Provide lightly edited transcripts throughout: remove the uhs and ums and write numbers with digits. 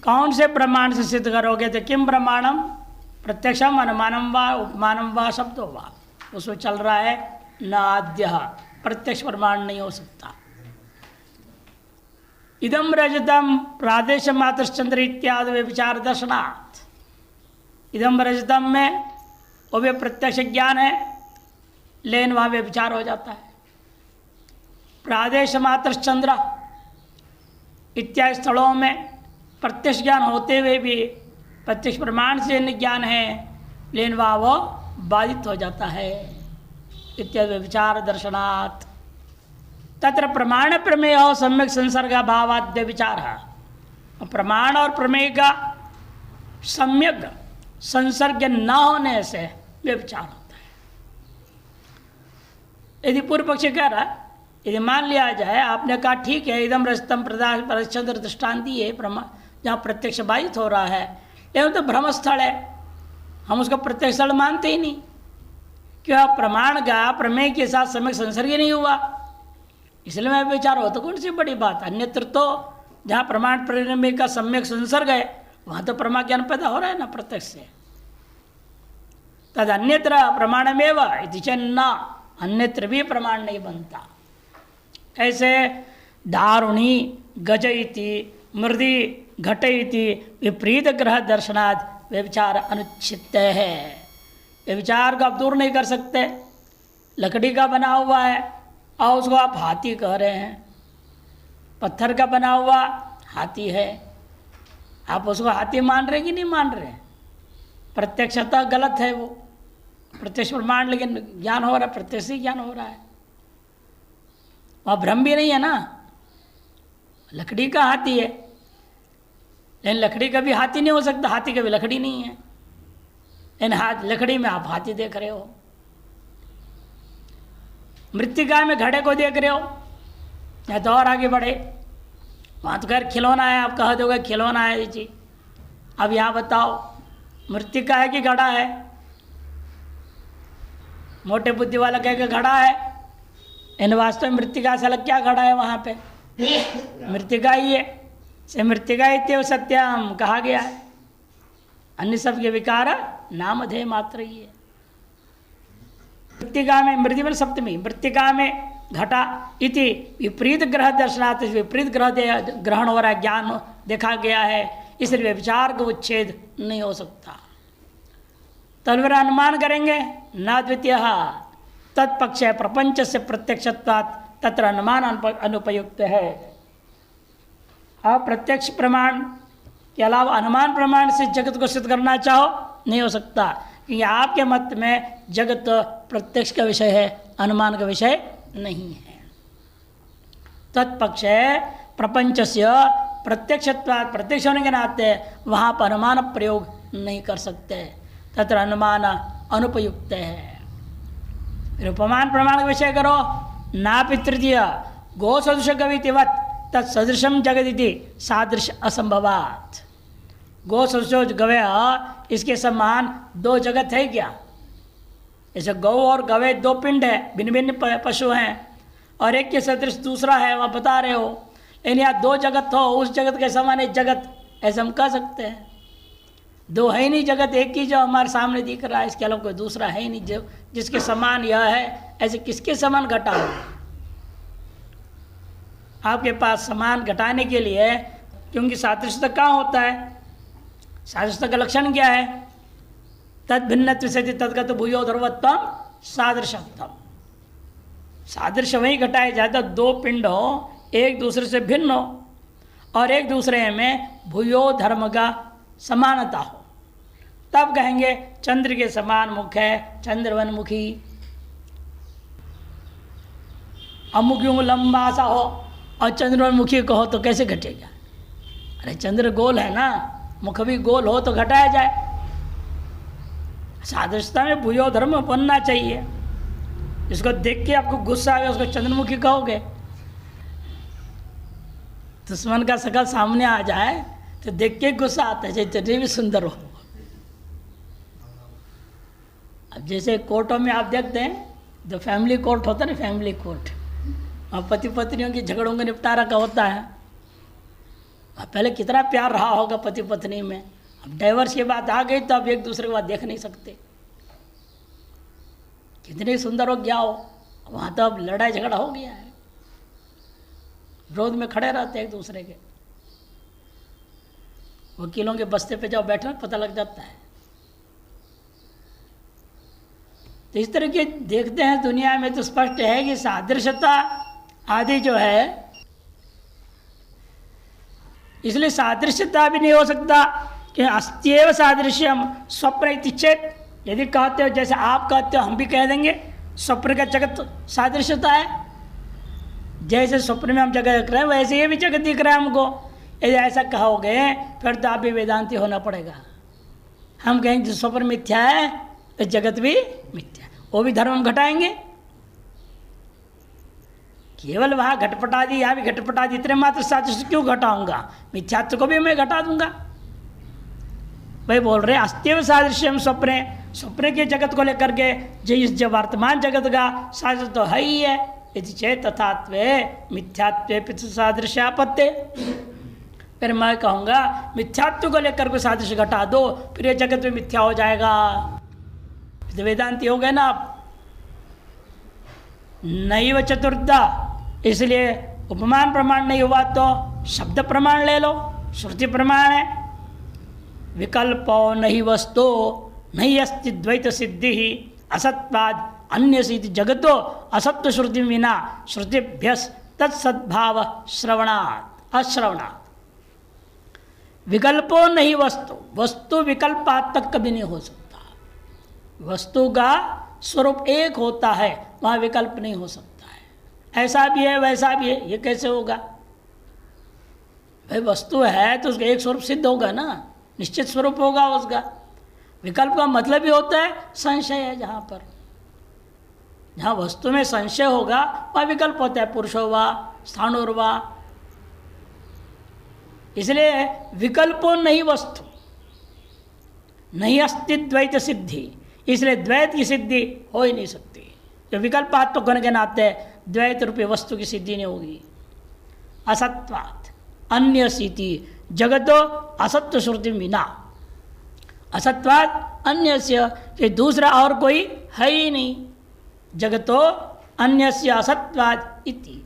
कौन से प्रमाण से सिद्ध करोगे? तो किम प्रमाणम? प्रत्यक्षम अनुमानम वा उपमानम वा शब्दो वा, उसमें चल रहा है न आद्य, प्रत्यक्ष प्रमाण नहीं हो सकता। इदम रजतम प्रादेश मातृश्चंद्र इत्यादि विचार दर्शनात्, इदम रजतम में वो भी प्रत्यक्ष ज्ञान है, लेकिन वहाँ विचार हो जाता है। प्रादेश मातृश्चंद्र इत्यादि स्थलों में प्रत्यक्ष ज्ञान होते हुए भी प्रत्यक्ष प्रमाण से ज्ञान है, लेकिन वहाँ वो बाधित हो जाता है। इत्यादि विचार दर्शनात् तत्र प्रमाण प्रमेय सम्यक संसर्ग भावाद्य विचार है। प्रमाण और प्रमेय का सम्यक संसर्ग न होने से व्यभिचार होता है। यदि पूर्व पक्षी कह रहा है, यदि मान लिया जाए, आपने कहा ठीक है इदम रजतम प्रचंद्र दृष्टांति है जहाँ प्रत्यक्ष बाधित हो रहा है, लेकिन तो भ्रम स्थल है, हम उसको प्रत्यक्ष स्थल मानते ही नहीं। क्यों? प्रमाण का प्रमेय के साथ सम्यक संसर्ग ही नहीं हुआ, इसलिए मैं विचार हो तो कौन सी बड़ी बात। अन्यत्र तो जहाँ प्रमाण प्रमेय का सम्यक संसर्ग है वहाँ तो प्रमा ज्ञान पैदा हो रहा है ना प्रत्यक्ष से। तद अन्यत्र प्रमाणमेव इति च न, अन्यत्र भी प्रमाण नहीं बनता। ऐसे दारुणी गज इति मृदि घट इति विपरीत ग्रह दर्शनात् व्यभिचार अनुचित है। व्यभिचार को आप दूर नहीं कर सकते। लकड़ी का बना हुआ है और उसको आप हाथी कह रहे हैं, पत्थर का बना हुआ हाथी है, आप उसको हाथी मान रहे कि नहीं मान रहे? प्रत्यक्षतः गलत है वो प्रत्यक्ष प्रमाण, लेकिन ज्ञान हो रहा है, प्रत्यक्ष ही ज्ञान हो रहा है, वहाँ भ्रम भी नहीं है ना। लकड़ी का हाथी है, लेकिन लकड़ी का भी हाथी नहीं हो सकता, हाथी का भी लकड़ी नहीं है, लेकिन लकड़ी में आप हाथी देख रहे हो। मृत्तिका में घड़े को देख रहे हो, या तो और आगे बढ़े, वहाँ तो खैर खिलौना है, आप कह दोगे खिलौना है ये चीज। अब यहाँ बताओ मृत्तिका है कि घड़ा है? मोटे बुद्धि वाला कह के घड़ा है, इन वास्तव में मृत्तिका से अलग क्या घड़ा है? वहाँ पे मृत्तिका ही है, से मृत्तिका इत्येव सत्यम कहा गया है। अन्य सब के विकार नामधेय मात्र ही है। मृत्तिका में मृदि में सप्तमी, मृत्तिका में घटा इति विपरीत ग्रह दर्शनात्, विपरीत ग्रह ग्रहण हो रहा है, ज्ञान देखा गया है, इसलिए विचार का उच्छेद नहीं हो सकता। तलवर अनुमान करेंगे न द्वितीय तत्पक्ष प्रपंच से प्रत्यक्षत्वात् तत्र अनुमान अनुपयुक्त है। आप प्रत्यक्ष प्रमाण के अलावा अनुमान प्रमाण से जगत को सिद्ध करना चाहो नहीं हो सकता, क्योंकि आपके मत में जगत प्रत्यक्ष का विषय है, अनुमान का विषय नहीं है। तत्पक्ष प्रपंच से प्रत्यक्षत्वात्, प्रत्यक्ष होने के नाते वहाँ पर अनुमान प्रयोग नहीं कर सकते, तत्र अनुमान अनुपयुक्त है। फिर उपमान प्रमाण का विषय करो, नापि तृतीय गो सदृश गवितिवत् तत्सदृशम जगदिति सादृश असंभवात्। गो सदृश गवे इसके समान दो जगत है क्या? जैसे गौ और गवे दो पिंड है, भिन्न भिन्न पशु हैं, और एक के सदृश दूसरा है, वह बता रहे हो, लेकिन यहाँ दो जगत हो, उस जगत के समान एक जगत, ऐसे हम कह सकते हैं? दो है ही नहीं जगत, एक ही जो हमारे सामने दिख रहा है, इसके अलावा कोई दूसरा है ही नहीं जो जिसके समान यह है। ऐसे किसके समान घटा हो? आपके पास समान घटाने के लिए, क्योंकि सादृश्य कहाँ होता है? सादृश्य का लक्षण क्या है? तद भिन्नत्व से तदगत भूयो ध्रुवत्वम सादृशत्वम। सादृश्य वही घटाए जाता दो पिंड हो, एक दूसरे से भिन्न हो और एक दूसरे में भूयो धर्म का समानता हो, तब कहेंगे चंद्र के समान मुख है, चंद्रवनमुखी। अमुखी लंबा सा हो और चंद्रवनमुखी कहो तो कैसे घटेगा? अरे चंद्र गोल है ना, मुख भी गोल हो तो घटाया जाए। सादृश्यता में भूयो धर्म बनना चाहिए। जिसको देख के आपको गुस्सा आएगा उसको चंद्रमुखी कहोगे? दुश्मन का शकल सामने आ जाए तो देख के गुस्सा आता है, चाहे भी सुंदर हो। अब जैसे कोर्टों में आप देखते हैं, जो फैमिली कोर्ट होता है ना, फैमिली कोर्ट, और पति पत्नियों की झगड़ों का निपटारा का होता है, पहले कितना प्यार रहा होगा पति पत्नी में, अब डाइवर्स की बात आ गई तो अब एक दूसरे के बाद देख नहीं सकते। कितनी सुंदर हो गया हो, वहाँ तो अब लड़ाई झगड़ा हो गया है, विरोध में खड़े रहते एक दूसरे के। वकीलों के बस्ते पे जाओ बैठना पता लग जाता है। तो इस तरह के देखते हैं दुनिया में तो स्पष्ट है कि सादृश्यता आदि जो है, इसलिए सादृश्यता भी नहीं हो सकता कि अस्त्येव सादृश्यम स्वप्न इति चेत। यदि कहते हो जैसे आप कहते हो हम भी कह देंगे स्वप्न का जगत सादृश्यता है, जैसे स्वप्न में हम जगत देख रहे हैं वैसे ये भी जगत दिख रहा है हमको। यदि ऐसा कहोगे फिर तो आप भी वेदांती होना पड़ेगा। हम कहेंगे जो स्वप्न मिथ्या है तो जगत भी मिथ्या, वो भी धर्म हम घटाएंगे। केवल वहाँ घटपटा दी, यहाँ भी घटपटा दी, इतने मात्र सादृश्य क्यों घटाऊंगा? मिथ्यात्व को भी मैं घटा दूंगा। भाई बोल रहे अस्त्यव सादृश्यम स्वप्ने, स्वप्न के जगत को लेकर के जो वर्तमान जगत का सादृश्य तो है ही है। यदि चेत तथात्वे मिथ्यात्वे पितृ सादृश्यापत्ते, फिर मैं कहूँगा मिथ्यात्व को लेकर कोई सादृश्य घटा दो, फिर ये जगत में मिथ्या हो जाएगा, तो वेदांती हो गए ना आप। नैव चतुर्था, इसलिए उपमान प्रमाण नहीं हुआ तो शब्द प्रमाण ले लो, श्रुति प्रमाण है। विकल्पो नहीं वस्तु नहीं अस्ति द्वैत सिद्धि ही असत्वाद अन्य सिद्धि जगतो असत्व श्रुति विना श्रुतिभ्यस तत्सद्भाव श्रवणात् अश्रवणात्। विकल्पो नहीं वस्तु, वस्तु विकल्पात्मक कभी नहीं हो सकता। वस्तु का स्वरूप एक होता है, वहाँ विकल्प नहीं हो सकता है। ऐसा भी है वैसा भी है, ये कैसे होगा? भाई वस्तु है तो उसका एक स्वरूप सिद्ध होगा ना, निश्चित स्वरूप होगा उसका। विकल्प का मतलब ही होता है संशय है। जहाँ वस्तु में संशय होगा वह विकल्प होता है, पुरुषो वा स्थाणुर्वा। इसलिए विकल्पो नहीं वस्तु नहीं अस्ति द्वैत सिद्धि, इसलिए द्वैत की सिद्धि हो ही नहीं सकती। जो विकल्पात्मक होने के नाते द्वैत रूपी वस्तु की सिद्धि नहीं होगी। असत्वात् अन्य स्थिति जगतो असत्व श्रुति विना, असत्वात् अन्य से दूसरा और कोई है ही नहीं। जगतो अन्य से असत्वात् इति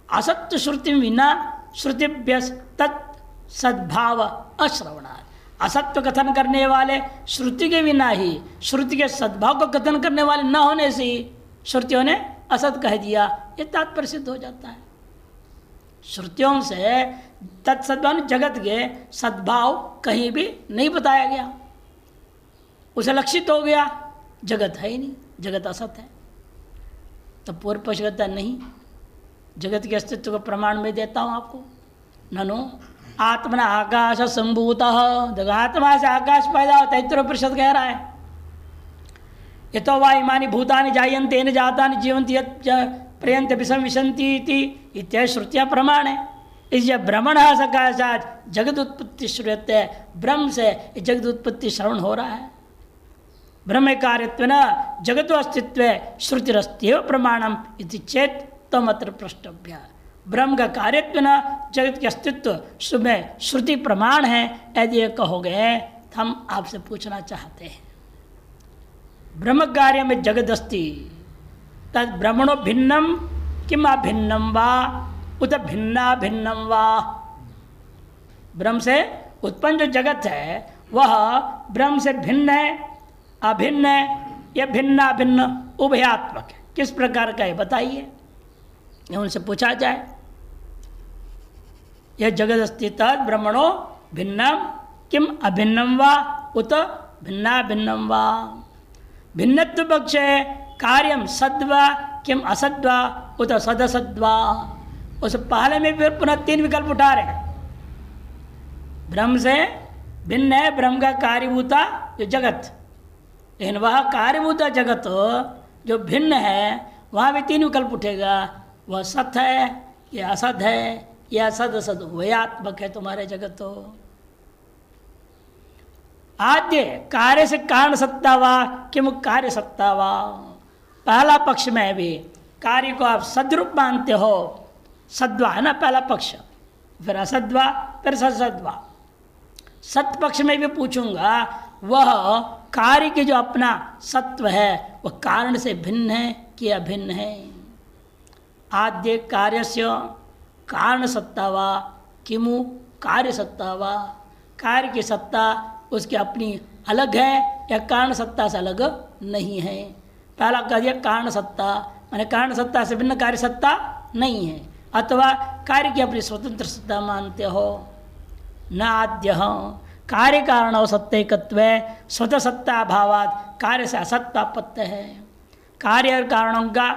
असत्व श्रुति विना श्रुतिभ्यस तत् सद्भाव अश्रवणात्। असत्व कथन करने वाले श्रुति के बिना ही, श्रुति के सद्भाव को कथन करने वाले न होने से ही श्रुतियों ने असत कह दिया, ये तात्पर्य सिद्ध हो जाता है। श्रुतियों से तत्सद्भाव जगत के सद्भाव कहीं भी नहीं बताया गया, उसे लक्षित हो गया, जगत है ही नहीं, जगत असत है। तो पूर्व पक्ष कहता नहीं, जगत के अस्तित्व को प्रमाण में देता हूँ आपको। ननु आत्मना आकाश संभूत, आत्मा से आकाश पैदा होता है, तैत्तिरीयोपनिषद कह रहा है। ये तो वा इमानी भूतानि जायन्ते न जातानि जीवन्ति यत् प्रयन्ते विसंविशन्ति इत्यादि श्रुतियाँ प्रमाण है। इसलिए ब्रह्मण सकाशात जगत उत्पत्ति श्रूयते, ब्रह्म से जगत उत्पत्ति श्रवण हो रहा है। ब्रह्म कार्यत्वेन जगतो अस्तित्व श्रुतिरस्त्येव प्रमाणम इति चेत तमत्र प्रष्टव्य। ब्रह्म का कार्यत्व न जगत के अस्तित्व में श्रुति प्रमाण है, यदि ये कहोगे तो हम आपसे पूछना चाहते हैं, ब्रह्म कार्य में जगत अस्ति तद ब्रह्मणो भिन्नम किम अभिन्नम वा उत भिन्ना भिन्नम वा। ब्रह्म से उत्पन्न जो जगत है वह ब्रह्म से भिन्न है, अभिन्न है, यह भिन्ना भिन्न उभयात्मक है। किस प्रकार का है बताइए, ये उनसे पूछा जाए। यह जगत अस्ति तद ब्रह्मणो भिन्नम किम अभिन्नम वा उत भिन्ना भिन्नम वा। भिन्नत्व पक्षे कार्यम सद्वा किम असद्वा उत सदसद्वा। उस पहले में फिर पुनः तीन विकल्प उठा रहे। ब्रह्म से भिन्न है ब्रह्म का कार्यभूता जो जगत, लेकिन वह कार्यभूता जगत जो भिन्न है वहाँ भी तीन विकल्प उठेगा, वह सत है, यह असत है, यह सद असद वयात्मक है तुम्हारे जगत। आद्य कार्य से कारण सत्ता वा किम कार्य सत्ता वा। पहला पक्ष में भी कार्य को आप सद्रूप मानते हो, सद्वा है ना पहला पक्ष, फिर असद्वा, फिर सत्सत्वा। सत्य पक्ष में भी पूछूंगा, वह कार्य के जो अपना सत्व है वह कारण से भिन्न है कि अभिन्न है। आद्य कार्यस्य कारण सत्ता वा किमु कार्य सत्ता वा, कार्य की सत्ता उसकी अपनी अलग है या कारण सत्ता से अलग नहीं है। पहला कह दिया कारण सत्ता, माने कारण सत्ता से भिन्न कार्य सत्ता नहीं है, अथवा कार्य की अपनी स्वतंत्र सत्ता मानते हो। न आद्य कार्य कारण सत्यकत्व स्वतः सत्ता भावात कार्य से असत्तापत्य है। कार्य और कारणों का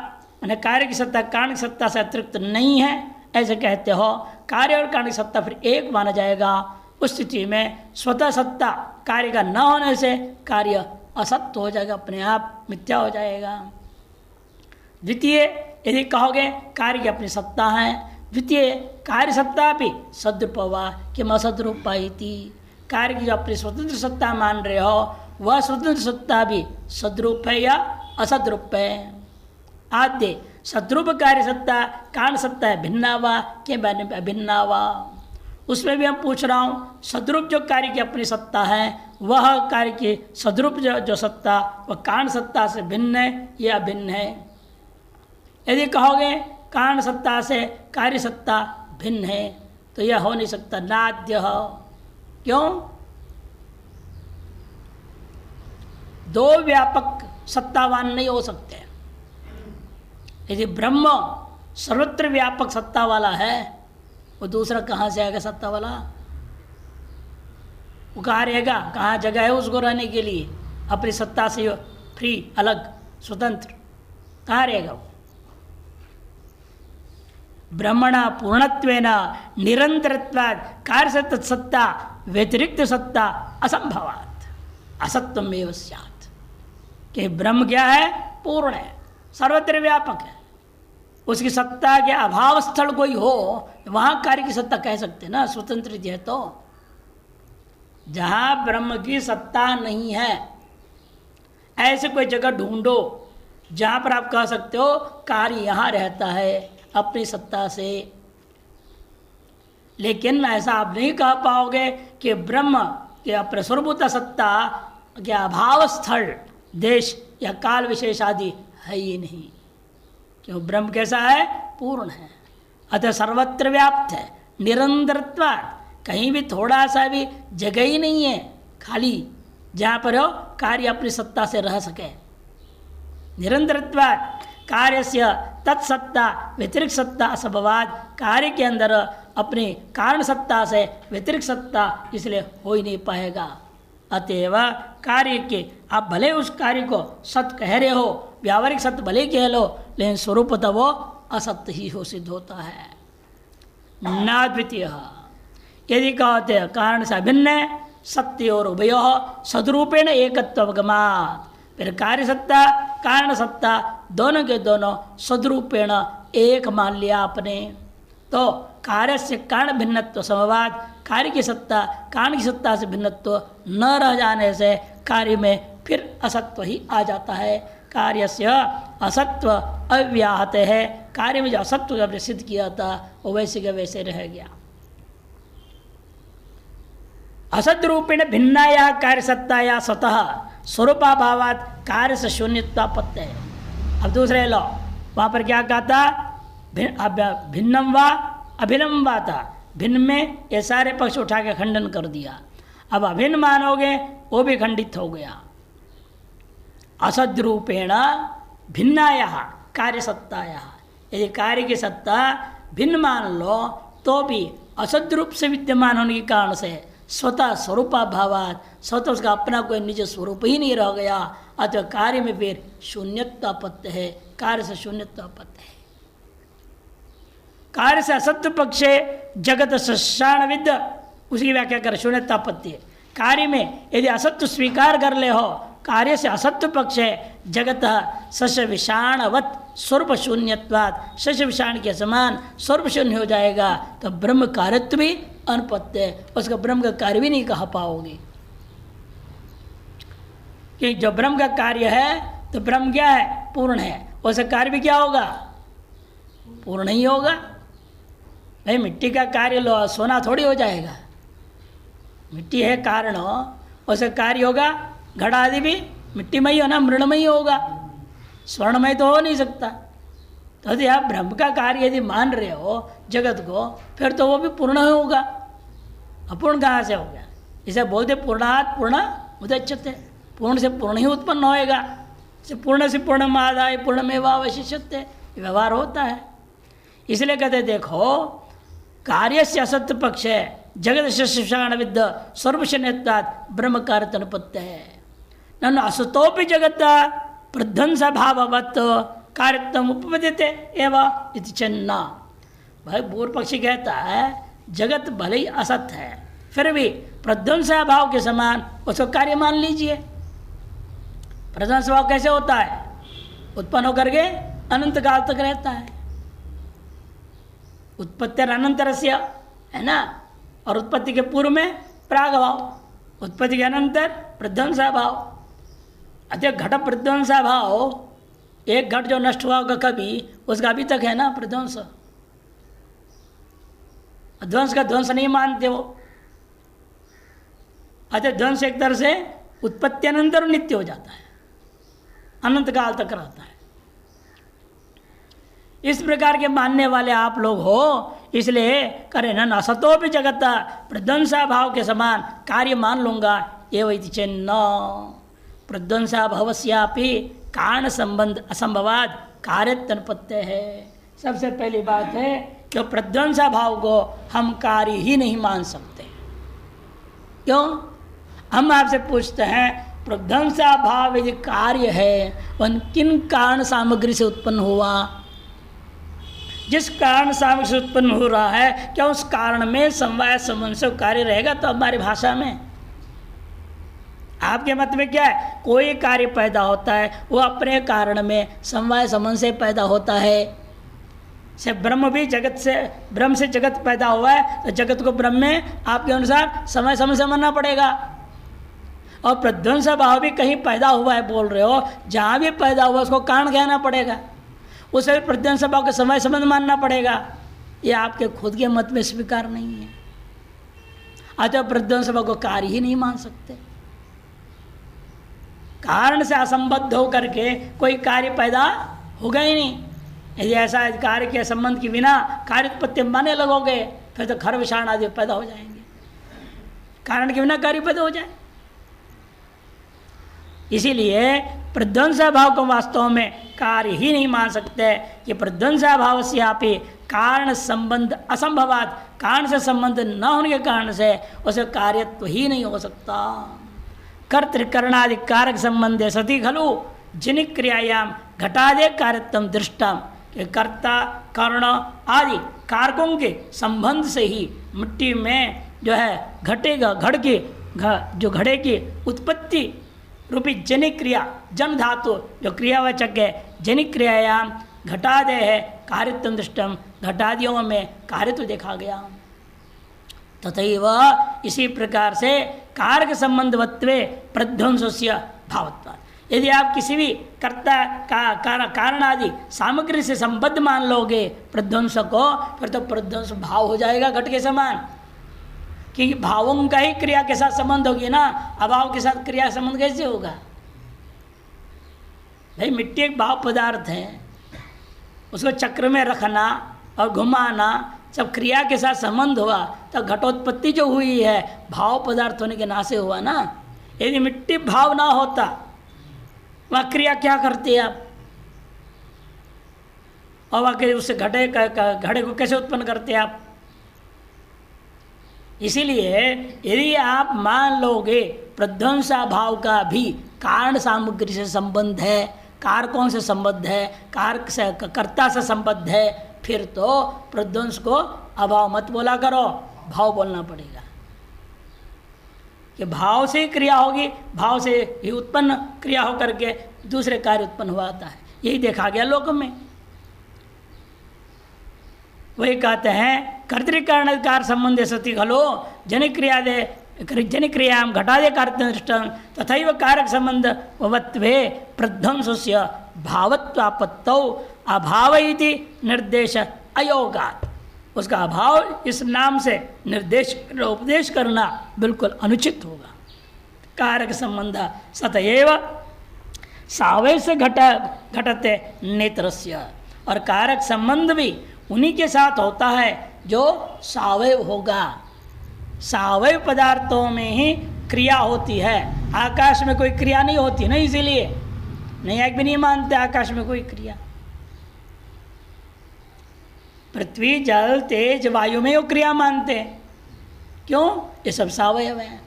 माने कार्य की सत्ता कारण की सत्ता से अतिरिक्त नहीं है ऐसे कहते हो। कार्य और कारण की सत्ता फिर एक माना जाएगा। उस स्थिति में स्वतः सत्ता कार्य का न होने से कार्य असत्य हो जाएगा, अपने आप मिथ्या हो जाएगा। द्वितीय यदि कहोगे कार्य की अपनी सत्ता है, द्वितीय कार्य सत्ता भी सद्रूपवा किम असद्रूपा इति, कार्य की जो अपनी स्वतंत्र सत्ता मान रहे हो वह स्वतंत्र सत्ता भी सद्रूप है या असद्रूप है। आद्य सद्रूप कार्य सत्ता कारण सत्ता है भिन्ना वा के अभिन्ना वा, उसमें भी हम पूछ रहा हूँ सद्रूप जो कार्य की अपनी सत्ता है वह कार्य की सद्रूप जो सत्ता वह कारण सत्ता से भिन्न है या अभिन्न है। यदि कहोगे कारण सत्ता से कार्य सत्ता भिन्न है तो यह हो नहीं सकता, नाद्य। क्यों? दो व्यापक सत्तावान नहीं हो सकते। यदि ब्रह्म सर्वत्र व्यापक सत्ता वाला है वो दूसरा कहाँ से आएगा सत्ता वाला? वो कहाँ रहेगा? कहाँ जगह है उसको रहने के लिए? अपनी सत्ता से फ्री, अलग, स्वतंत्र कहाँ रहेगा वो? ब्रह्मणा पूर्णत्वेन निरंतरत्वात् कार्य से तत्सत्ता व्यतिरिक्त सत्ता असंभवात् असत्वमेव स्यात्। कि ब्रह्म क्या है? पूर्ण है, सर्वत्र व्यापक है। उसकी सत्ता के अभाव स्थल कोई हो वहाँ कार्य की सत्ता कह सकते ना, स्वतंत्र है। तो जहाँ ब्रह्म की सत्ता नहीं है ऐसे कोई जगह ढूंढो जहाँ पर आप कह सकते हो कार्य यहाँ रहता है अपनी सत्ता से। लेकिन ऐसा आप नहीं कह पाओगे कि ब्रह्म के अपने स्वरूपता सत्ता के अभाव स्थल देश या काल विशेष आदि है ही नहीं। क्यों? ब्रह्म कैसा है? पूर्ण है, अतः सर्वत्र व्याप्त है, निरंतरत्वात् कहीं भी थोड़ा सा भी जगह ही नहीं है खाली जहाँ पर हो कार्य अपनी सत्ता से रह सके। निरंतरत्वात् कार्यस्य तत्सत्ता व्यतिरिक्त सत्ता असंभवात्, कार्य के अंदर अपनी कारण सत्ता से व्यतिरिक्त सत्ता इसलिए हो ही नहीं पाएगा। अतएव कार्य के आप भले उस कार्य को सत्य कह रहे हो, व्यावहारिक सत्य भले कह लो, लेकिन स्वरूपतः वो असत्य ही हो सिद्ध होता है। न द्वितीय यदि कहते हैं कारण से अभिन्न है सत्य और उभयो सदरूपेण एकत्वगमात्, फिर कार्य सत्ता कारण सत्ता दोनों के दोनों सदरूपेण एक मान लिया आपने, तो कार्य से कारण भिन्नत्व समवाद, कार्य की सत्ता कारण की सत्ता से भिन्नत्व न रह जाने से कार्य में फिर असत्व ही आ जाता है। कार्य से असत्व अव्याहत है, कार्य में जो असत्व जब सिद्ध किया था वो वैसे के वैसे रह गया। असत रूपेण भिन्नाया कार्य सत्ताया स्वतः स्वरूपाभावात् कार्य से शून्यत्वापत्ति है। अब दूसरे लो वहाँ पर क्या कहा था? भिन्नम वा अभिन्नम वा था। भिन्न में ये सारे पक्ष उठा के खंडन कर दिया। अब अभिन्न मानोगे वो भी खंडित हो गया। असद रूपेण भिन्नाया कार्य सत्ताया, यदि कार्य की सत्ता भिन्न मान लो तो भी असद रूप से विद्यमान होने के कारण से स्वतः स्वरूपाभावात, स्वतः उसका अपना कोई निज स्वरूप ही नहीं रह गया, अतः कार्य में फिर शून्यत्वापत्ति है, कार्य से शून्यत्वापत्ति है। कार्य से असत्य पक्षे जगत सशाणविद, उसकी व्याख्या कर शून्यत्वापत्ति। कार्य में यदि असत्य स्वीकार कर ले हो, कार्य से असत्य पक्ष है जगत सस्य विषाणवत स्वरूप शून्यत्वात्, सस्य विषाण के समान स्वरूप शून्य हो जाएगा, तो ब्रह्म कार्यत्व भी अनुपत्य है, उसका ब्रह्म का कार्य भी नहीं कह पाओगे। कि जो ब्रह्म का कार्य है तो ब्रह्म क्या है? पूर्ण है, उसका कार्य भी क्या होगा? पूर्ण ही होगा। भाई मिट्टी का कार्य लो, सोना थोड़ी हो जाएगा। मिट्टी है कारण, उसे कार्य होगा। घड़ा आदि भी मिट्टीमय हो ना, मृणमय होगा, स्वर्णमय तो हो नहीं सकता। तो यदि आप ब्रह्म का कार्य यदि मान रहे हो जगत को, फिर तो वो भी पूर्ण होगा, अपूर्ण कहाँ से हो गया? इसे बोलते पूर्णात् पूर्ण उदच्यते, पूर्ण से पूर्ण ही उत्पन्न होएगा। से पूर्ण आदाय पूर्णमेवावशिष्यते, व्यवहार होता है। इसलिए कहते देखो, कार्य से असत्य पक्ष है, जगत शिक्षाण विद्ध सर्वशन्यत्वात् ब्रह्म कार्य अनुपत्ति है। नन असतोपि जगत प्रध्वंस भाववत् कार्यत्म उपपद्यते एवं इति चन्ना। भाई पूर्व पक्षी कहता है जगत भले ही असत है, फिर भी प्रध्वंस भाव के समान उसको कार्य मान लीजिए। प्रध्वंस भाव कैसे होता है? उत्पन्न होकर के अनंत काल तक रहता है। उत्पत्ति अनंतरस्य है ना, और उत्पत्ति के पूर्व में प्राग भाव, उत्पत्ति के अनंतर प्रध्वंसा भाव। अतः घट प्रध्वंसा भाव, एक घट जो नष्ट हुआ होगा कभी, उसका अभी तक है ना प्रध्वंस। ध्वंस का ध्वंस नहीं मानते वो। अतः ध्वंस एक तरह से उत्पत्ति अनंतर नित्य हो जाता है, अनंत काल तक रहता है। इस प्रकार के मानने वाले आप लोग हो, इसलिए करें न असतो भी जगत प्रध्वंसा भाव के समान कार्य मान लूंगा। एवं चेन्न प्रध्वंसा भवस्यापि कारण संबंध असंभवाद कार्य तनपत्य है। सबसे पहली बात है कि प्रध्वंसा भाव को हम कार्य ही नहीं मान सकते। क्यों? हम आपसे पूछते हैं प्रध्वंसा भाव यदि कार्य है, वह किन कारण सामग्री से उत्पन्न हुआ? जिस कारण सामग्री से उत्पन्न हो रहा है, क्या उस कारण में समवाय संबंध से कार्य रहेगा? तो हमारी भाषा में, आपके मत में क्या है? कोई कार्य पैदा होता है वो अपने कारण में समवाय संबंध से पैदा होता है। से ब्रह्म भी जगत से, ब्रह्म से जगत पैदा हुआ है, तो जगत को ब्रह्म में आपके अनुसार समय समय से मानना पड़ेगा। और प्रध्वंस भाव भी कहीं पैदा हुआ है बोल रहे हो, जहाँ भी पैदा हुआ उसको कारण कहना पड़ेगा, उसे भी प्रध्वंस भाव का समय संबंध मानना पड़ेगा। ये आपके खुद के मत में स्वीकार नहीं है। अतः प्रध्वंस भाव को कार्य ही नहीं मान सकते। कारण से असंबद्ध होकर के कोई कार्य पैदा होगा ही नहीं। यदि ऐसा कार्य के संबंध के बिना कार्य उत्पत्ति माने लगोगे, फिर तो खर विषाण आदि पैदा हो जाएंगे, कारण के बिना कार्य पैदा हो जाए। इसीलिए प्रध्वंसा भाव को वास्तव में कार्य ही नहीं मान सकते कि प्रध्वंसा भाव से आप कारण संबंध असंभवात, कारण से संबंध न होने के कारण से उसे कार्यत्व ही नहीं हो सकता। कर्तृकरणादि कारक संबंधे सती खलु जिन क्रियायाम घटादे कार्यत्म दृष्टम, कि कर्ता कर्ण आदि कारकों के संबंध से ही मिट्टी में जो है घटेगा, जो घड़े की उत्पत्ति रूपी जनिक क्रिया, जन धातु जो क्रियावाचक है, जनिक क्रियायाम घटादे है कार्यत्म दृष्टम, घटादियों में कार्यत्व देखा गया। तथैव इसी प्रकार से कारक संबंधवत्वे प्रध्वंसस्य भावत्वात्। यदि आप किसी भी कर्ता का कारण आदि सामग्री से संबद्ध मान लोगे प्रध्वंस को, फिर तो प्रध्वंस भाव हो जाएगा घट के समान, क्योंकि भावों का ही क्रिया के साथ संबंध होगी ना, अभाव के साथ क्रिया संबंध कैसे होगा? भाई मिट्टी एक भाव पदार्थ है, उसको चक्र में रखना और घुमाना सब क्रिया के साथ संबंध हुआ, तो घटोत्पत्ति जो हुई है भाव पदार्थ होने के नाते हुआ ना। यदि मिट्टी भाव ना होता, वह क्रिया क्या करती है आप? और वह उससे घड़े को कैसे उत्पन्न करते हैं आप? इसीलिए यदि आप मान लोगे प्रध्वंसा भाव का भी कारण सामग्री से संबंध है, कारकों से संबद्ध है, कारक से कर्ता से संबद्ध है, फिर तो प्रध्वंस को अभाव मत बोला करो, भाव बोलना पड़ेगा। कि भाव से ही क्रिया होगी, भाव से ही उत्पन्न क्रिया होकर के दूसरे कार्य उत्पन्न हुआ आता है। यही देखा गया लोक में। वही कहते हैं कर्तृकारणकार संबंधे सती खलो जनिक्रिया घटादे कार्य तथा कारक संबंध वत्वे प्रध्वंसस्य भावत्वापत्तौ अभाव इति निर्देश अयोगात्। उसका अभाव इस नाम से निर्देश उपदेश करना बिल्कुल अनुचित होगा। कारक संबंध सतएव सावयव से घटते नेत्रस्य, और कारक संबंध भी उन्हीं के साथ होता है जो सावयव होगा। सावयव पदार्थों में ही क्रिया होती है, आकाश में कोई क्रिया नहीं होती ना, इसीलिए नैयायिक भी नहीं मानते आकाश में कोई क्रिया। पृथ्वी जल तेज वायु में वो क्रिया मानते हैं, क्यों? ये सब सावयव है।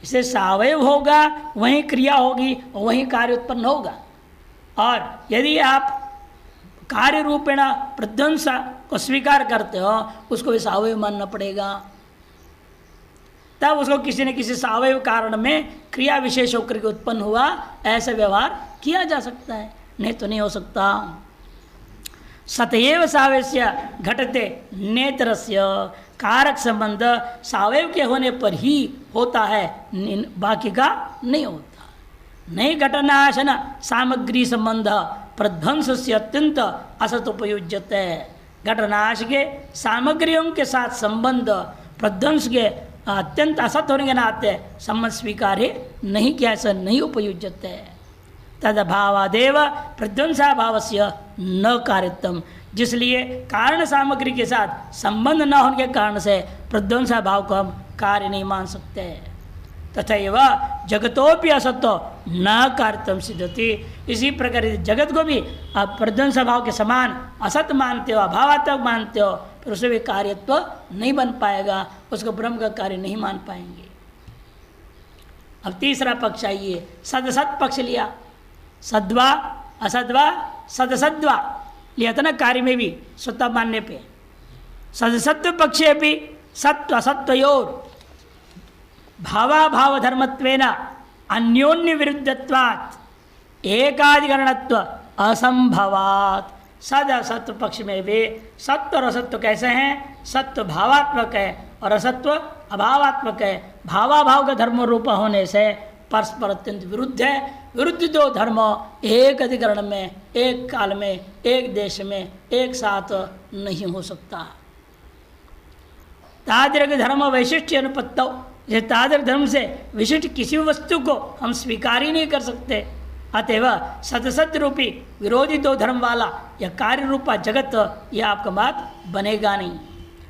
इसे सावयव होगा वहीं क्रिया होगी, वहीं कार्य उत्पन्न होगा। और यदि आप कार्य रूपेण प्रध्वंस को स्वीकार करते हो, उसको भी सावयव मानना पड़ेगा। तब उसको किसी न किसी सावयव कारण में क्रिया विशेष होकर के उत्पन्न हुआ, ऐसा व्यवहार किया जा सकता है, नहीं तो नहीं हो सकता। सतएव सावयस्य घटते नेत्रस्य, कारक संबंध सावयव के होने पर ही होता है, बाकी का नहीं होता। नहीं घटनाशन सामग्री संबंध प्रध्वंस से अत्यंत असत उपयुज्यते। घटनाश के सामग्रियों के साथ संबंध प्रध्वंस के अत्यंत असत होने के नाते संबंध स्वीकार्य नहीं किया, ऐसा नहीं उपयुज्यते। तदभावादेव प्रध्वंसाभावस्य न कार्यत्वम, जिसलिए कारण सामग्री के साथ संबंध न होने के कारण से प्रध्वंसाभाव को हम कार्य नहीं मान सकते। तथैव जगतोपि असत्व न कार्यत्वम सिद्धति, इसी प्रकार जगत को भी आप प्रध्वंसाभाव के समान असत मानते हो, अभावात्मक मानते हो, फिर उसे भी कार्यत्व नहीं बन पाएगा, उसको ब्रह्म का कार्य नहीं मान पाएंगे। अब तीसरा पक्ष आइए, सदसत पक्ष लिया, सद्वा असद्वा सदसद्वा लिया था ना कार्य में भी स्वतः मानने पे। सदसत्व पक्षे भी सत्व असत्वयोर भावाभाव धर्मत्वेन अन्योन्य विरुद्धत्वात् एकाधिकरणत्व असंभवात्। सद असत्व पक्ष में भी सत्व और असत्व कैसे हैं? सत्व भावात्मक है और असत्व अभावात्मक है। भावाभाव का धर्म रूप होने से परस्पर अत्यंत विरुद्ध है। विरुद्ध दो धर्म एक अधिकरण में, एक काल में, एक देश में एक साथ नहीं हो सकता। तादृक धर्म वैशिष्ट अनुपत्तौ, ये तादृक धर्म से विशिष्ट किसी वस्तु को हम स्वीकार ही नहीं कर सकते। अतएव सतसत रूपी विरोधी दो धर्म वाला यह कार्य रूपा जगत, यह आपका बात बनेगा नहीं।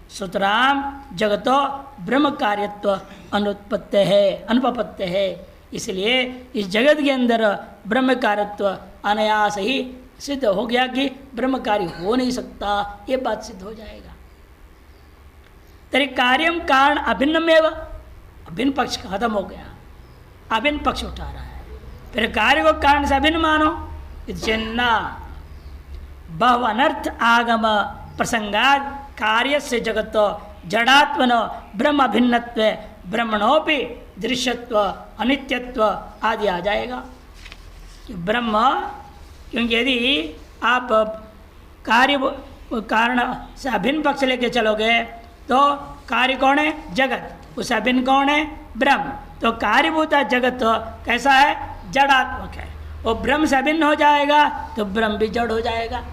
सुतराम जगतो ब्रह्म कार्यत्व अनुत्पत्ति है, अनुपपत्ति है। इसलिए इस जगत के अंदर ब्रह्म कार्यत्व अनायास ही सिद्ध हो गया कि ब्रह्म कार्य हो नहीं सकता, ये बात सिद्ध हो जाएगा। तेरे कार्यम कारण अभिन्नमेव, अभिन्न पक्ष खत्म हो गया, अभिन्न पक्ष उठा रहा है। फिर कार्य को कारण से अभिन्न मानो, चिन्ना बहु अनर्थ आगम प्रसंगात कार्य से जगत जड़ात्मन ब्रह्म अभिन्नत्व ब्रह्मणोपि दृश्यत्व अनित्यत्व आदि आ जाएगा। ब्रह्म, क्योंकि यदि आप कार्य कारण से अभिन्न पक्ष लेके चलोगे तो कार्य कौन है? जगत। उससे अभिन्न कौन है? ब्रह्म। तो कार्यभूता जगत कैसा है? जड़ात्मक है। वो ब्रह्म से अभिन्न हो जाएगा तो ब्रह्म भी जड़ हो जाएगा।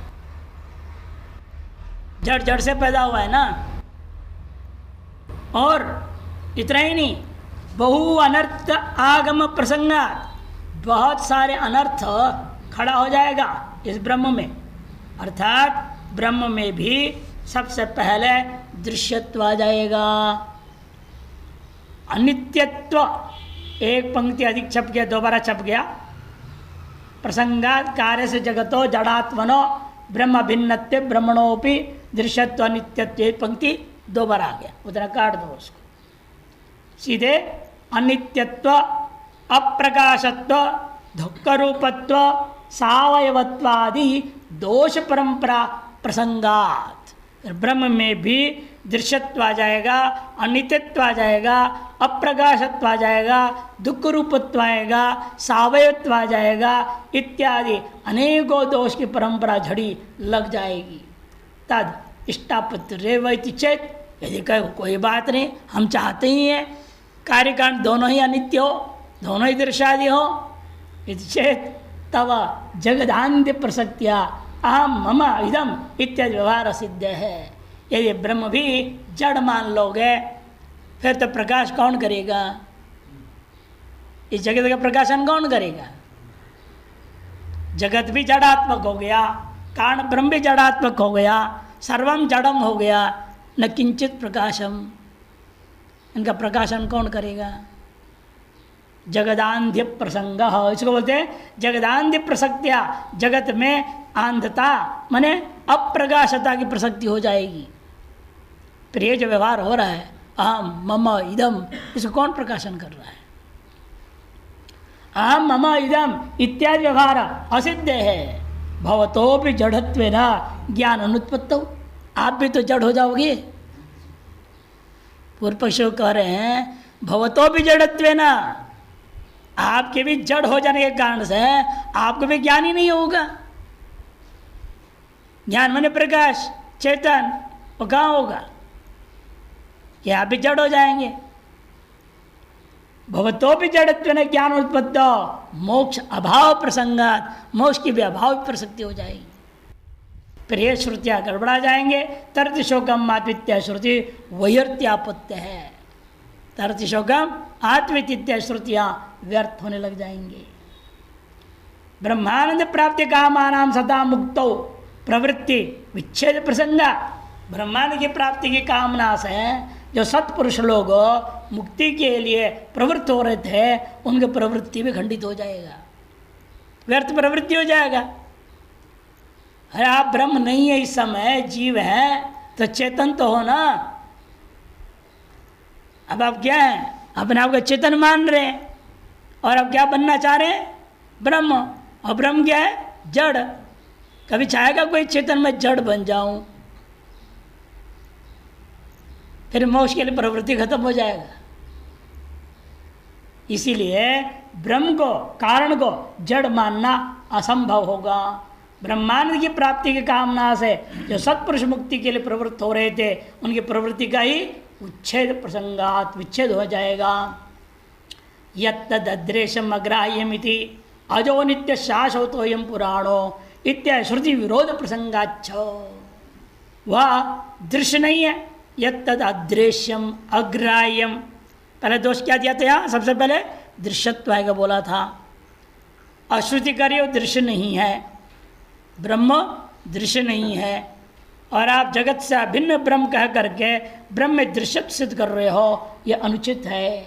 जड़ जड़ से पैदा हुआ है ना। और इतना ही नहीं, बहु अनर्थ आगम प्रसंगात, बहुत सारे अनर्थ खड़ा हो जाएगा इस ब्रह्म में। अर्थात ब्रह्म में भी सबसे पहले दृश्यत्व आ जाएगा, अनित्यत्व। एक पंक्ति अधिक छप गया, दोबारा छप गया। प्रसंगात कार्य से जगतो जड़ात्मनो ब्रह्म भिन्नत्व ब्रह्मणोपि दृश्यत्व अनित्यत्व, एक पंक्ति दोबारा आ गया, उतना काट दो उसको। सीधे अनित्यत्व, अप्रकाशत्व, दुःखरूपत्व, सावयवत्वादि दोष परंपरा प्रसंगात ब्रह्म में भी दृश्यत्व आ जाएगा, अनित्यत्व आ जाएगा, अप्रकाशत्व आ जाएगा, दुख रूपत्व आएगा, सावयत्व आ जाएगा, इत्यादि अनेकों दोष की परंपरा झड़ी लग जाएगी। तद इष्टापत्ति रेवैति चेत, यदि कहो कोई बात नहीं, हम चाहते ही हैं कार्यकांड दोनों ही अनित्य हो, दोनों ही दृश्यादि हो, इति चेत तव जगदान्त्य प्रसक्तिया अहम मम इदम इत्यादि व्यवहार सिद्ध है। यदि ब्रह्म भी जड़ मान लोगे फिर तो प्रकाश कौन करेगा? इस जगत का प्रकाशन कौन करेगा? जगत भी जड़ात्मक हो गया, कारण ब्रह्म भी जड़ात्मक हो गया, सर्वम जड़म हो गया, न किंचित प्रकाशम। इनका प्रकाशन कौन करेगा? जगदांध्य प्रसंग, इसको बोलते हैं जगदांध्य प्रसक्तिया। जगत में आंधता माने अप्रकाशता की प्रसक्ति हो जाएगी। फिर ये जो व्यवहार हो रहा है अहम मम इदम, इसको कौन प्रकाशन कर रहा है? अहम मम इदम इत्यादि व्यवहार असिद्ध है। भवतो भी जड़त्वेन ज्ञान अनुत्पत्तो, आप भी तो जड़ हो जाओगे। पूर्व पक्षी कह रहे हैं भवतो भी जड़त्वेन, आपके भी जड़ हो जाने के कारण से आपको भी ज्ञान ही नहीं होगा। ज्ञान माने प्रकाश चेतन, वो कहाँ होगा? कि आप भी जड़ हो जाएंगे। भवतो भी जड़त्वेन ज्ञान उत्पत्तो, मोक्ष अभाव प्रसंगात, मोक्ष की भी अभाव प्रसक्ति हो जाएगी। फिर ये श्रुतियाँ गड़बड़ा जाएंगे। तरति शोकम आत्वित्य श्रुति वैयर्त्यापत्य है। तरति शोकम आत्वित्य श्रुतियाँ व्यर्थ होने लग जाएंगे। ब्रह्मानंद प्राप्ति कामानाम सता मुक्तो प्रवृत्ति विच्छेद प्रसंगा, ब्रह्मानंद की प्राप्ति की कामना से जो सत्पुरुष लोग मुक्ति के लिए प्रवृत्त हो रहे थे, उनकी प्रवृत्ति भी खंडित हो जाएगा, व्यर्थ प्रवृत्ति हो जाएगा। अरे आप ब्रह्म नहीं है, इस समय जीव है तो चेतन तो हो ना। अब आप क्या हैं? अपने आप को चेतन मान रहे हैं और अब क्या बनना चाह रहे हैं? ब्रह्म। और ब्रह्म क्या है? जड़। कभी चाहेगा कोई चेतन में जड़ बन जाऊं? फिर मोक्ष के लिए प्रवृत्ति खत्म हो जाएगा। इसीलिए ब्रह्म को, कारण को जड़ मानना असंभव होगा। ब्रह्मानंद की प्राप्ति की कामना से जो सत्पुरुष मुक्ति के लिए प्रवृत्त हो रहे थे, उनकी प्रवृत्ति का ही उच्छेद प्रसंगात विच्छेद हो जाएगा। यद्रेशम अग्राह्यमिति अजो नित्य शाश्वतोयम पुराणो इत्या श्रुति विरोध प्रसंगाच्छ, वह दृश्य नहीं है। यत्तद अदृश्यम अग्राह्यम, पहले दोष क्या दिया था? यहाँ सबसे पहले दृश्यत्व का बोला था। अश्रुति कार्य दृश्य नहीं है, ब्रह्म दृश्य नहीं है, और आप जगत से अभिन्न ब्रह्म कह करके ब्रह्म में दृश्यत्व सिद्ध कर रहे हो, यह अनुचित है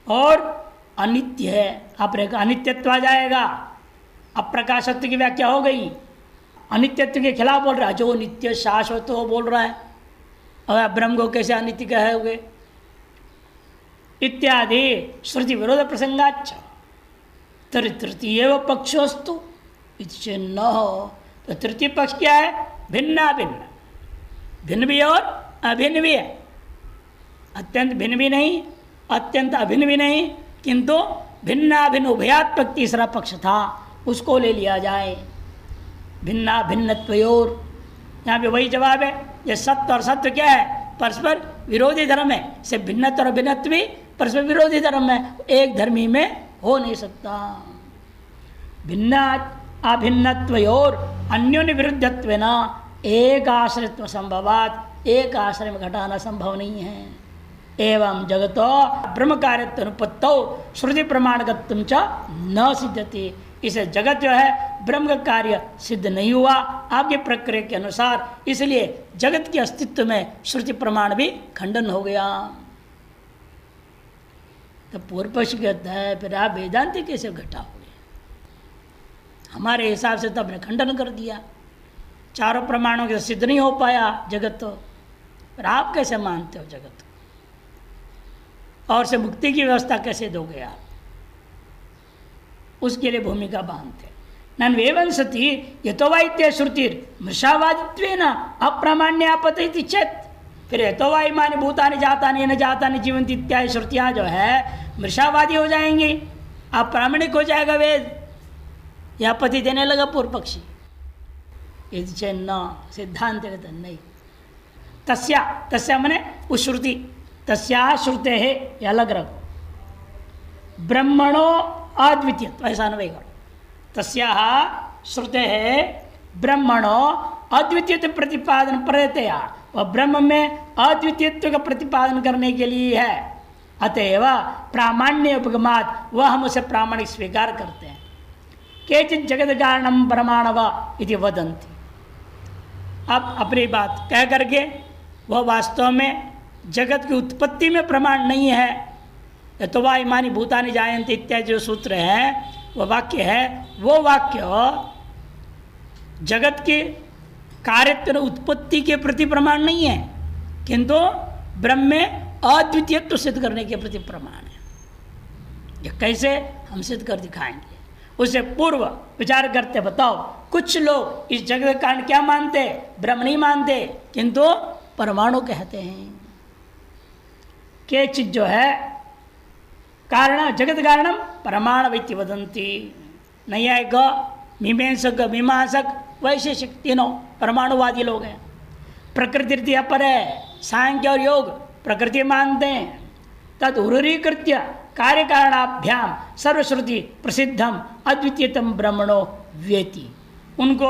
और अनित्य है। आप अनित्यत्व आ जाएगा। अप्रकाशत्व की व्याख्या हो गई। अनित्यत्व के खिलाफ बोल रहा है, जो नित्य शाश्वत हो बोल रहा है, और आप ब्रह्म को कैसे अनित्य कहोगे? इत्यादि श्रुति विरोध प्रसंगाच्च तृतीय पक्षोस्तु न हो। तो तृतीय पक्ष क्या है? भिन्ना भिन्न, भिन्न भी और अभिन्न भी है। अत्यंत भिन्न भी नहीं, अत्यंत अभिन्न भी नहीं, किंतु भिन्ना भिन्न उभयात्मक तीसरा पक्ष था, उसको ले लिया जाए। भिन्ना भिन्नत्वयोर, यहाँ पे वही जवाब है। ये सत्य और सत्य क्या है? परस्पर विरोधी धर्म है। से भिन्नत्व और भिन्नत्व भी परस्पर विरोधी धर्म है, एक धर्मी में हो नहीं सकता। भिन्ना अभिन्नत्वयोर अन्योन्य विरुद्धत्वेन एक आश्रयत्व संभवात, एक आश्रय में घटाना संभव नहीं है। एवं जगतो ब्रह्म कार्यत्व अनुपत्तौ श्रुति प्रमाणगत्वं च न सिद्ध्यति, इसे जगत जो है ब्रह्म का कार्य सिद्ध नहीं हुआ आपके प्रक्रिया के अनुसार, इसलिए जगत के अस्तित्व में श्रुति प्रमाण भी खंडन हो गया। तो पूर्व पक्ष कहता है फिर आप वेदांति कैसे घटाओगे? हमारे हिसाब से तो आपने खंडन कर दिया, चारों प्रमाणों के सिद्ध नहीं हो पाया जगत, तो फिर आप कैसे मानते हो जगत को? और से मुक्ति की व्यवस्था कैसे दोगे आप? उसके लिए भूमिका बांधते। नन वेवन सती यथोवाइत्य श्रुतिर मृषावादित्वेन अप्रामाण्य आपत्ति चेत, फिर यथोवाई माने भूतानि जातानि न जातानि जीवंति इत्यादि श्रुतियाँ जो है मृषावादी हो जाएंगी, अप्रामाणिक हो जाएगा वेद। यह आपत्ति देने लगा पूर्व पक्षी। यदि न सिद्धांत नहीं, तस्या तस्या मने उस श्रुति, तस्या श्रुते है, ये अलग रखो। ब्रह्मणो अद्वितीय, ऐसा नहीं करो। तस्या श्रुते है ब्रह्मणो अद्वितीय प्रतिपादन प्रत्यया, वह ब्रह्म में अद्वितीयत्व का प्रतिपादन करने के लिए है। अतएव प्रामाण्य उपगमात, वह हम उसे प्रामाणिक स्वीकार करते हैं। केचित् जगत कारणम परमाणव इति वदन्ति। अब अपनी बात कह करके वह वास्तव में जगत की उत्पत्ति में प्रमाण नहीं है। तो वह इमानी भूतानि जायन्ते इत्यादि जो सूत्र है, वह वाक्य है, वो वाक्य जगत के कार्यत्व उत्पत्ति के प्रति प्रमाण नहीं है, किंतु ब्रह्म में अद्वितीयत्व सिद्ध करने के प्रति प्रमाण है। यह कैसे हम सिद्ध कर दिखाएंगे। उससे पूर्व विचार करते बताओ, कुछ लोग इस जगत कारण क्या मानते, ब्रह्म नहीं मानते, किंतु परमाणु कहते हैं। के चीज जो है कारण जगत कारणम परमाणु वित्ति वदंती। नैयायिक, मीमांसक, मीमांसक, वैशेषिक तीनों परमाणुवादी लोग हैं। प्रकृति अपर है, सांख्य और योग प्रकृति मानते हैं। तद उरीकृत्य कार्य कारणाभ्याम सर्वश्रुति प्रसिद्धम अद्वितीयतम ब्रह्मणो व्येति। उनको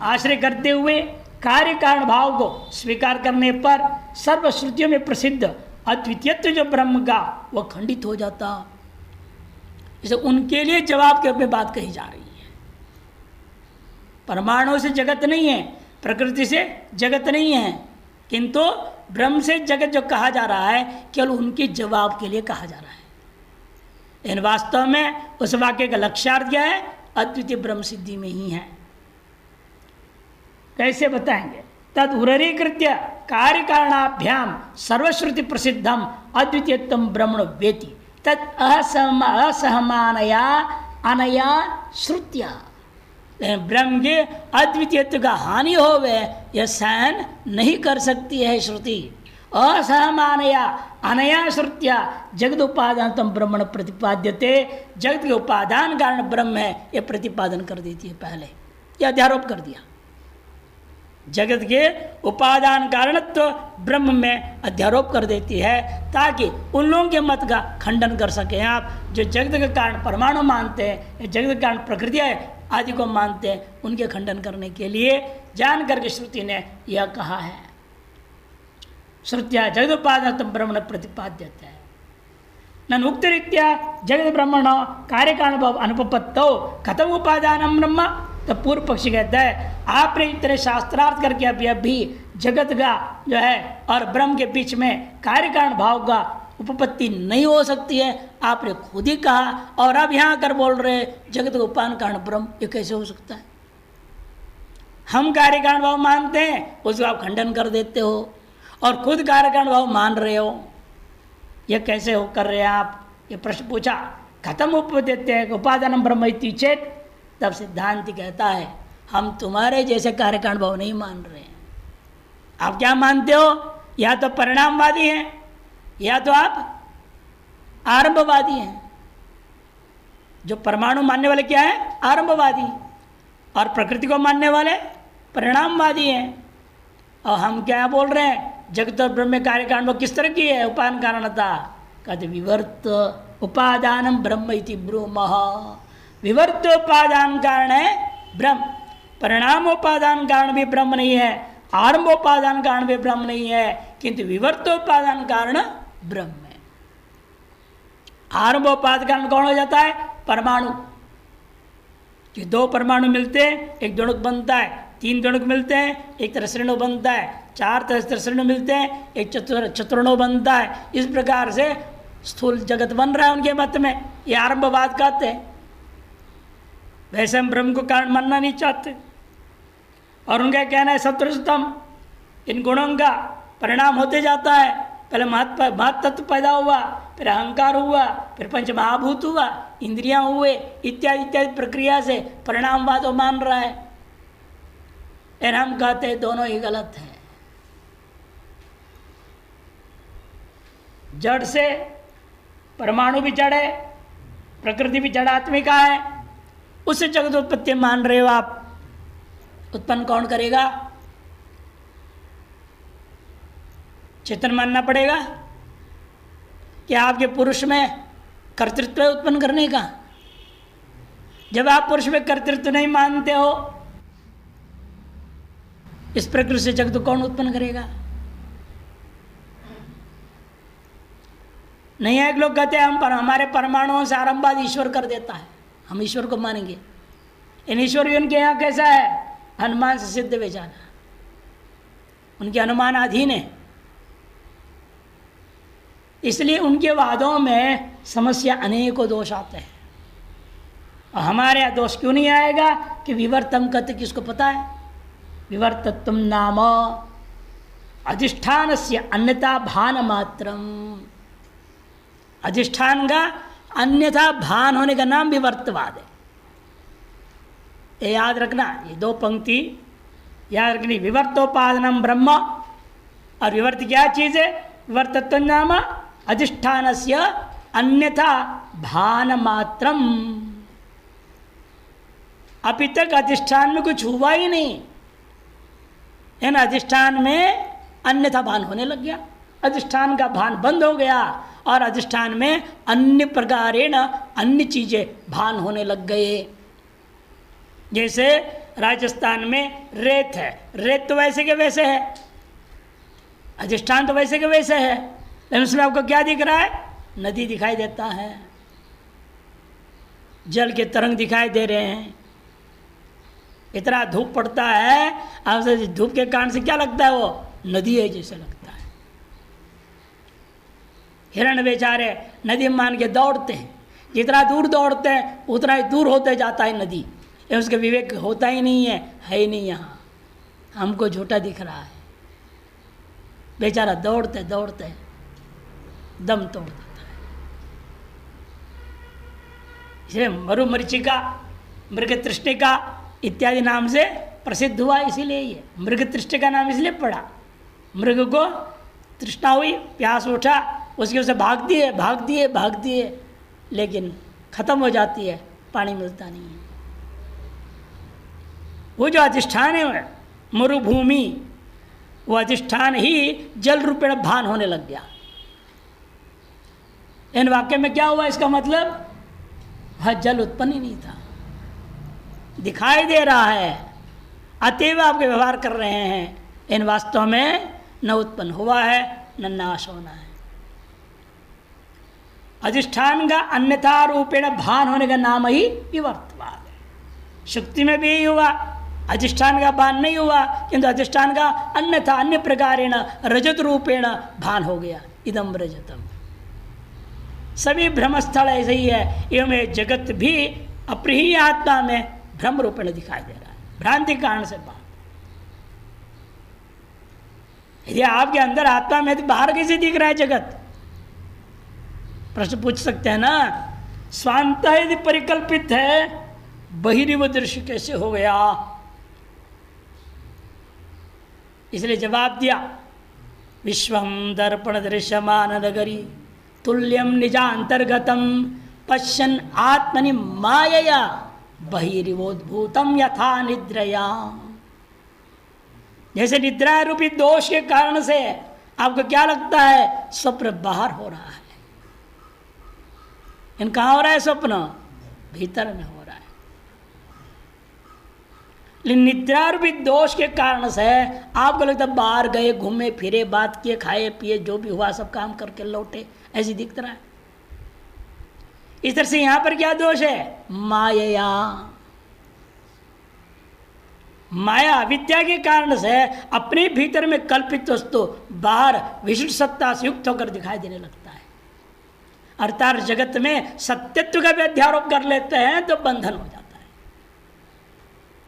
आश्रय करते हुए कार्य कारण भाव को स्वीकार करने पर सर्वश्रुतियों में प्रसिद्ध अद्वितीयत्व जो ब्रह्म का वह खंडित हो जाता। इसे उनके लिए जवाब के रूप में बात कही जा रही है। परमाणु से जगत नहीं है, प्रकृति से जगत नहीं है, किंतु ब्रह्म से जगत जो कहा जा रहा है केवल उनके जवाब के लिए कहा जा रहा है। इन वास्तव में उस वाक्य का लक्ष्यार्थ क्या है, अद्वितीय ब्रह्म सिद्धि में ही है। कैसे बताएंगे। तद उरीकृत्य कार्य कारणाभ्याम सर्वश्रुति प्रसिद्धम अद्वितीयत्वम ब्रह्मणो वेति तद असहमानया अनया श्रुत्या। ब्रह्म के अद्वितीयत्व का हानि होवे यह सहन नहीं कर सकती है श्रुति। असहमानया अनया श्रुत्या जगत उपादान तम ब्रह्मण प्रतिपाद्यते। जगत के उपादान कारण ब्रह्म है यह प्रतिपादन कर देती है। पहले यह अध्यारोप कर दिया। जगत के उपादान कारणत्व ब्रह्म में अध्यारोप कर देती है, ताकि उन लोगों के मत का खंडन कर सकें आप, जो जगत के कारण परमाणु मानते हैं, जगत के कारण प्रकृति आदि को मानते हैं। उनके खंडन करने के लिए जान करके श्रुति ने यह कहा है। श्रुत्या जगत उपादान ब्रह्मण प्रतिपाद्यते है नन उक्त रीत्या जगत ब्रह्मण कार्य कारण भाव अनुपपत्तो कथम उपादान ब्रह्म। तो पूर्व पक्षी कहता है आपने इतने शास्त्रार्थ करके अभी जगत का जो है और ब्रह्म के बीच में कार्य कारण भाव का उपपत्ति नहीं हो सकती है, आपने खुद ही कहा, और अब यहाँ कर बोल रहे जगत का उपादान कारण ब्रह्म, ये कैसे हो सकता है। हम कार्य कारण भाव मानते हैं, उसको आप खंडन कर देते हो, और खुद कार्य कारण भाव मान रहे हो, यह कैसे हो कर रहे हैं आप। ये प्रश्न पूछा। खत्म उपपत्ति उपादान ब्रह्म इति चेत। तब सिद्धांत कहता है हम तुम्हारे जैसे कार्य कारण भाव नहीं मान रहे हैं। आप क्या मानते हो, या तो परिणामवादी हैं या तो आप आरंभवादी हैं। जो परमाणु मानने वाले क्या है, आरंभवादी, और प्रकृति को मानने वाले परिणामवादी हैं। और हम क्या बोल रहे हैं, जगत और ब्रह्म कार्य कारण भाव किस तरह की है, उपादान कारणता। कहते विवर्त उपादानम ब्रह्म इति ब्रूमः। विवर्त उपादान कारण है ब्रह्म, परिणामोपादान कारण भी ब्रह्म नहीं है, आरंभोपादान कारण भी ब्रह्म नहीं है, किंतु विवर्तोपादान कारण ब्रह्म है। आरंभोपादान कारण कौन हो जाता है, परमाणु। कि दो परमाणु मिलते हैं एक द्वणुक बनता है, तीन द्वणुक मिलते हैं एक त्रिसरणु बनता है, चार त्रिसरणु मिलते हैं एक चतुर्णु बनता है। इस प्रकार से स्थूल जगत बन रहा है उनके मत में, ये आरंभवाद कहते हैं। वैसे हम ब्रह्म को कारण मानना नहीं चाहते, और उनका कहना है सत्वरजतम, इन गुणों का परिणाम होते जाता है। पहले महत तत्व पैदा हुआ, फिर अहंकार हुआ, फिर पंच महाभूत हुआ, इंद्रियां हुए, इत्यादि इत्यादि प्रक्रिया से परिणामवाद वो मान रहा है। और हम कहते हैं दोनों ही गलत है। जड़ से परमाणु भी जड़ है, प्रकृति भी जड़ात्मिका है, उससे जगत उत्पत्ति मान रहे हो आप। उत्पन्न कौन करेगा, चेतन मानना पड़ेगा। क्या आपके पुरुष में कर्तृत्व है उत्पन्न करने का? जब आप पुरुष में कर्तृत्व नहीं मानते हो इस प्रकृति से जगत कौन उत्पन्न करेगा? नहीं है, एक लोग कहते हैं हम पर हमारे परमाणुओं से आरंभवाद ईश्वर कर देता है, हम ईश्वर को मानेंगे। इन ईश्वर उनके यहाँ कैसा है? हनुमान से सिद्ध बेचारा, उनके अनुमानाधीन है। इसलिए उनके वादों में समस्या अनेकों दोष आते हैं। और हमारे यहाँ दोष क्यों नहीं आएगा कि विवर्तम कहते, किसको पता है? विवर्तत्व नाम अधिष्ठान से अन्यथा भान मात्रम। अधिष्ठान का अन्यथा भान होने का नाम विवर्तवाद है। ये याद रखना, ये दो पंक्ति याद रखनी। विवर्तोपादनम ब्रह्म, और विवर्त क्या चीज़ है? विवर्तत्व नाम अधिष्ठान से अन्यथा भान मात्रम। अभी तक अधिष्ठान में कुछ हुआ ही नहीं है ना, अधिष्ठान में अन्यथा भान होने लग गया, अधिष्ठान का भान बंद हो गया और अधिष्ठान में अन्य प्रकारेण अन्य चीजें भान होने लग गए। जैसे राजस्थान में रेत है, रेत तो वैसे के वैसे है, अधिष्ठान तो वैसे के वैसे है, लेकिन उसमें आपको क्या दिख रहा है? नदी दिखाई देता है, जल के तरंग दिखाई दे रहे हैं। इतना धूप पड़ता है, आपसे धूप के कारण से क्या लगता है? वो नदी है जैसे लगता है। हिरण बेचारे नदी मान के दौड़ते हैं, जितना दूर दौड़ते हैं उतना ही दूर होते जाता है नदी। ये उसके विवेक होता ही नहीं है ही नहीं। यहाँ हमको झूठा दिख रहा है, बेचारा दौड़ते दौड़ते दम तोड़ देता है। इसलिए मरुमरीचिका, मृग तृष्णिका इत्यादि नाम से प्रसिद्ध हुआ। इसीलिए ये मृग तृष्णिका नाम इसलिए पड़ा, मृग को तृष्णा हुई, प्यास उठा, उसके उसे भाग दिए, लेकिन खत्म हो जाती है, पानी मिलता नहीं है। वो जो अधिष्ठान है मरुभूमि, वो अधिष्ठान ही जल रूपेण भान होने लग गया। इन वाक्य में क्या हुआ? इसका मतलब वह जल उत्पन्न ही नहीं था, दिखाई दे रहा है, अतएव आपके व्यवहार कर रहे हैं, इन वास्तव में न उत्पन्न हुआ है न नाश होना है। अधिष्ठान का अन्यथा रूपेण भान होने का नाम ही विवर्तवाद है। शुक्ति में भी यही हुआ, अधिष्ठान का भान नहीं हुआ, किंतु अधिष्ठान का अन्यथा अन्य प्रकारेण रजत रूपेण भान हो गया, इदम रजतम। सभी भ्रमस्थल ऐसे ही है, एवं जगत भी अपनी ही आत्मा में भ्रम रूपेण दिखाई दे रहा है, भ्रांति कारण से बात। यदि आपके अंदर आत्मा में तो बाहर कैसे दिख रहा है जगत? प्रश्न पूछ सकते हैं ना। स्वांत यदि परिकल्पित है, बहिर्व दृश्य कैसे हो गया? इसलिए जवाब दिया, विश्वम दर्पण दृश्यमान नगरी तुल्यम निजांतर्गतम पश्यन् आत्मनि मायया बहिर्वोद्भूतम यथा निद्रया। जैसे निद्रा रूपी दोष के कारण से आपको क्या लगता है? स्वप्न बाहर हो रहा है। इन कहाँ हो रहा है स्वप्न? भीतर में हो रहा है। लेकिन निद्रा रूपी दोष के कारण से आपको लगता है बाहर गए, घूमे फिरे, बात किए, खाए पिए, जो भी हुआ सब काम करके लौटे, ऐसे दिख रहा है। इस तरह से यहां पर क्या दोष है? माया, माया विद्या के कारण से अपने भीतर में कल्पित वस्तु बाहर विशिष्ट सत्ता से युक्त होकर दिखाई देने लगता है। अर्थात जगत में सत्यत्व का भी अध्यारोप कर लेते हैं तो बंधन हो जाता है।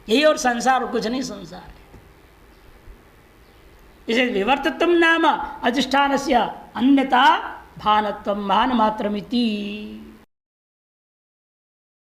यही और संसार और कुछ नहीं संसार है। इसे विवर्तत्वम नाम अधिष्ठान से अन्यथा भानत्वम भान मात्रमिति।